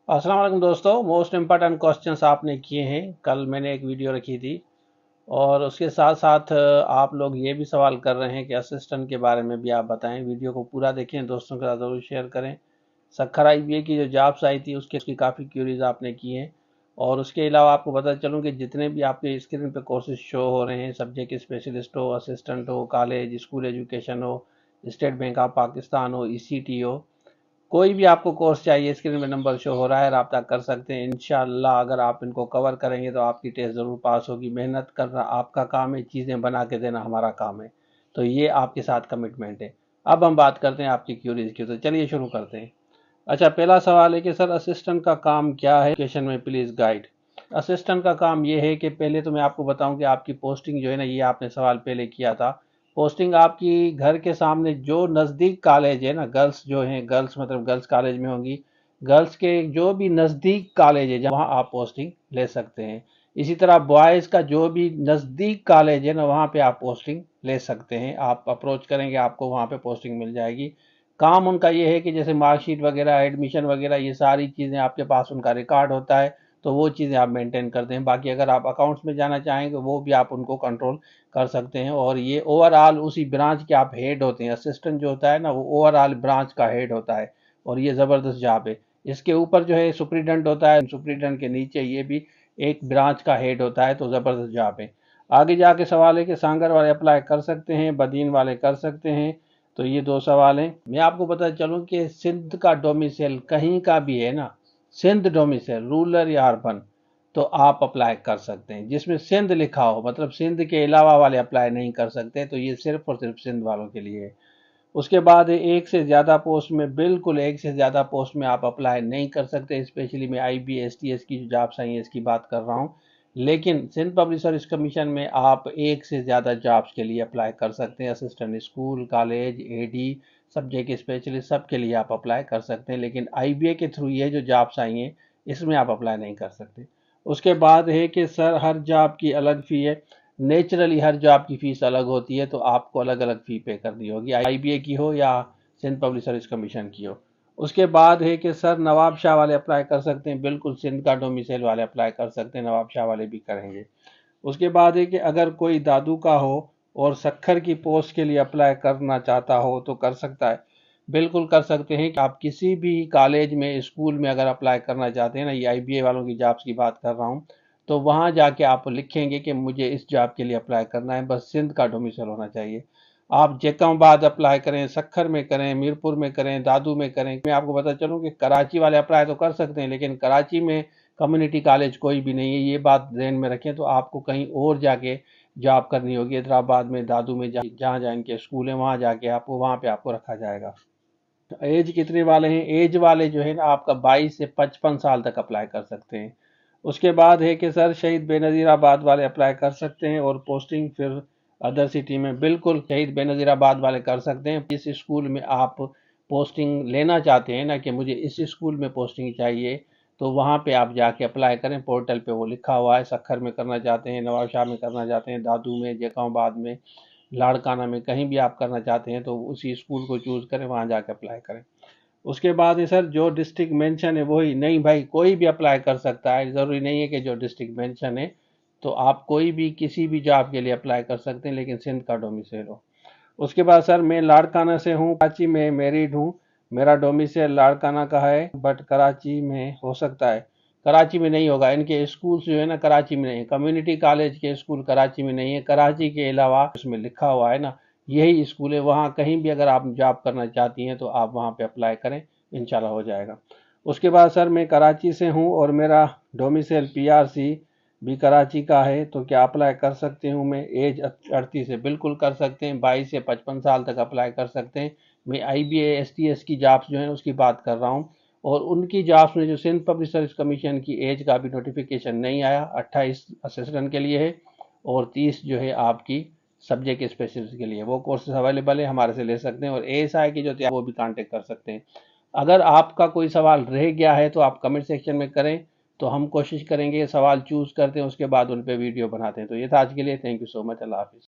अस्सलाम वालेकुम दोस्तों, मोस्ट इम्पॉर्टेंट क्वेश्चंस आपने किए हैं। कल मैंने एक वीडियो रखी थी और उसके साथ साथ आप लोग ये भी सवाल कर रहे हैं कि असिस्टेंट के बारे में भी आप बताएं। वीडियो को पूरा देखें, दोस्तों के साथ ज़रूर शेयर करें। सक्खर IBA की जो जॉब्स आई थी उसकी काफ़ी क्यूरीज आपने की हैं। और उसके अलावा आपको पता चलूँ कि जितने भी आपके स्क्रीन पे कोर्सेज शो हो रहे हैं, सब्जेक्ट स्पेशलिस्ट हो, असिस्टेंट हो, कॉलेज स्कूल एजुकेशन हो, स्टेट बैंक ऑफ पाकिस्तान हो, ECT हो, कोई भी आपको कोर्स चाहिए, स्क्रीन में नंबर शो हो रहा है, रब्ता कर सकते हैं। इंशाल्लाह अगर आप इनको कवर करेंगे तो आपकी टेस्ट ज़रूर पास होगी। मेहनत करना आपका काम है, चीज़ें बना के देना हमारा काम है। तो ये आपके साथ कमिटमेंट है। अब हम बात करते हैं आपकी क्यूरीज की, तो चलिए शुरू करते हैं। अच्छा, पहला सवाल है कि सर असिस्टेंट का काम क्या है, क्वेश्चन में प्लीज़ गाइड। असिस्टेंट का काम ये है कि पहले तो मैं आपको बताऊं कि आपकी पोस्टिंग जो है ना, ये आपने सवाल पहले किया था। पोस्टिंग आपकी घर के सामने जो नज़दीक कॉलेज है ना, गर्ल्स जो हैं, गर्ल्स मतलब गर्ल्स कॉलेज में होंगी। गर्ल्स के जो भी नज़दीक कॉलेज है वहाँ आप पोस्टिंग ले सकते हैं। इसी तरह बॉयज़ का जो भी नज़दीक कॉलेज है ना, वहाँ पे आप पोस्टिंग ले सकते हैं। आप अप्रोच करेंगे, आपको वहाँ पे पोस्टिंग मिल जाएगी। काम उनका ये है कि जैसे मार्कशीट वगैरह, एडमिशन वगैरह, ये सारी चीज़ें आपके पास उनका रिकॉर्ड होता है, तो वो चीज़ें आप मेंटेन करते हैं। बाकी अगर आप अकाउंट्स में जाना चाहेंगे वो भी आप उनको कंट्रोल कर सकते हैं। और ये ओवरऑल उसी ब्रांच के आप हेड होते हैं। असिस्टेंट जो होता है ना, वो ओवरऑल ब्रांच का हेड होता है और ये ज़बरदस्त जॉब है। इसके ऊपर जो है सुप्रीडेंट होता है, सुप्रीडेंट के नीचे ये भी एक ब्रांच का हेड होता है, तो ज़बरदस्त जॉब है। आगे जाके सवाल है कि सांगर वाले अप्लाई कर सकते हैं, बदीन वाले कर सकते हैं। तो ये दो सवाल हैं। मैं आपको पता चलूँ कि सिंध का डोमिसाइल कहीं का भी है ना, सिंध डोमिसाइल रूरल या अर्बन, तो आप अप्लाई कर सकते हैं। जिसमें सिंध लिखा हो, मतलब सिंध के अलावा वाले अप्लाई नहीं कर सकते, तो ये सिर्फ और सिर्फ सिंध वालों के लिए है। उसके बाद एक से ज़्यादा पोस्ट में, बिल्कुल एक से ज़्यादा पोस्ट में आप अप्लाई नहीं कर सकते। स्पेशली मैं IB STS की जो जॉब्स आई हैं इसकी बात कर रहा हूँ। लेकिन सिंध पब्लिक सर्विस कमीशन में आप एक से ज़्यादा जॉब्स के लिए अप्लाई कर सकते हैं। Assistant school, college, AD, subject specialist, सब के लिए आप अप्लाई कर सकते हैं। लेकिन IBA के थ्रू ये जो जॉब्स आई हैं इसमें आप अप्लाई नहीं कर सकते। उसके बाद है कि सर हर जॉब की अलग फ़ी है। नेचुरली हर जॉब की फ़ीस अलग होती है, तो आपको अलग अलग फ़ी पे करनी होगी, IBA की हो या सिंध पब्लिक सर्विस कमीशन की हो। उसके बाद है कि सर नवाब शाह वाले अप्लाई कर सकते हैं। बिल्कुल सिंध का डोमिसाइल वाले अप्लाई कर सकते हैं, नवाब शाह वाले भी करेंगे। उसके बाद है कि अगर कोई दादू का हो और सक्खर की पोस्ट के लिए अप्लाई करना चाहता हो तो कर सकता है। बिल्कुल कर सकते हैं कि आप किसी भी कॉलेज में, स्कूल में अगर अप्लाई करना चाहते हैं ना, ये IBA वालों की जॉब्स की बात कर रहा हूँ, तो वहाँ जाके आप लिखेंगे कि मुझे इस जॉब के लिए अप्लाई करना है, बस सिंध का डोमिसाइल होना चाहिए। आप जेकमाबाद अप्लाई करें, सक्खर में करें, मीरपुर में करें, दादू में करें। मैं आपको पता चलूँ कि कराची वाले अप्लाई तो कर सकते हैं, लेकिन कराची में कम्युनिटी कॉलेज कोई भी नहीं है, ये बात ध्यान में रखें। तो आपको कहीं और जाके जॉब करनी होगी, हैदराबाद में, दादू में, जहाँ जहाँ इनके स्कूल हैं वहाँ जाके आपको, वहाँ पे आपको रखा जाएगा। एज कितने वाले हैं? एज वाले जो है ना, आपका 22 से 55 साल तक अप्लाई कर सकते हैं। उसके बाद है कि सर शहीद बेनज़ीराबाद वाले अप्लाई कर सकते हैं और पोस्टिंग फिर अदर सिटी में, बिल्कुल शहीद बेनज़ीराबाद वाले कर सकते हैं। इस स्कूल में आप पोस्टिंग लेना चाहते हैं ना, कि मुझे इस स्कूल में पोस्टिंग चाहिए, तो वहाँ पे आप जाके अप्लाई करें। पोर्टल पे वो लिखा हुआ है। सक्खर में करना चाहते हैं, नवाब शाह में करना चाहते हैं, दादू में, जेकाबाद में, लाड़काना में, कहीं भी आप करना चाहते हैं तो उसी स्कूल को चूज़ करें, वहाँ जाके अप्लाई करें। उसके बाद है सर जो डिस्ट्रिक्ट मेंशन है वही, नहीं भाई, कोई भी अप्लाई कर सकता है, ज़रूरी नहीं है कि जो डिस्ट्रिक्ट मेंशन है। तो आप कोई भी किसी भी जॉब के लिए अप्लाई कर सकते हैं, लेकिन सिंध का डोमिसाइल हो। उसके बाद सर मैं लाड़काना से हूँ, कराची में मैरिड हूँ, मेरा डोमिसाइल लाड़काना का है, बट कराची में हो सकता है। कराची में नहीं होगा, इनके स्कूल जो है ना कराची में नहीं है। कम्युनिटी कॉलेज के स्कूल कराची में नहीं है। कराची के अलावा उसमें लिखा हुआ है ना, यही स्कूल है। वहाँ कहीं भी अगर आप जॉब करना चाहती हैं तो आप वहाँ पे अप्लाई करें, इंशाल्लाह हो जाएगा। उसके बाद सर मैं कराची से हूँ और मेरा डोमिसाइल PRC भी कराची का है, तो क्या अप्लाई कर सकती हूँ मैं? एज 38 है, बिल्कुल कर सकते हैं। 22 से 55 साल तक अप्लाई कर सकते हैं। मैं IBA STS की जॉब्स जो हैं उसकी बात कर रहा हूँ। और उनकी जॉब्स में जो सिंध पब्लिक सर्विस कमीशन की एज का भी नोटिफिकेशन नहीं आया, 28 असिस्टेंट के लिए है और 30 जो है आपकी सब्जेक्ट स्पेशलिस्ट के लिए। वो कोर्सेज अवेलेबल है, हमारे से ले सकते हैं। और ASI की जो तैयारी वो भी कांटेक्ट कर सकते हैं। अगर आपका कोई सवाल रह गया है तो आप कमेंट सेक्शन में करें, तो हम कोशिश करेंगे सवाल चूज़ करते हैं, उसके बाद उन पे वीडियो बनाते हैं। तो ये था आज के लिए। Thank you so much. अल्लाह हाफिज़।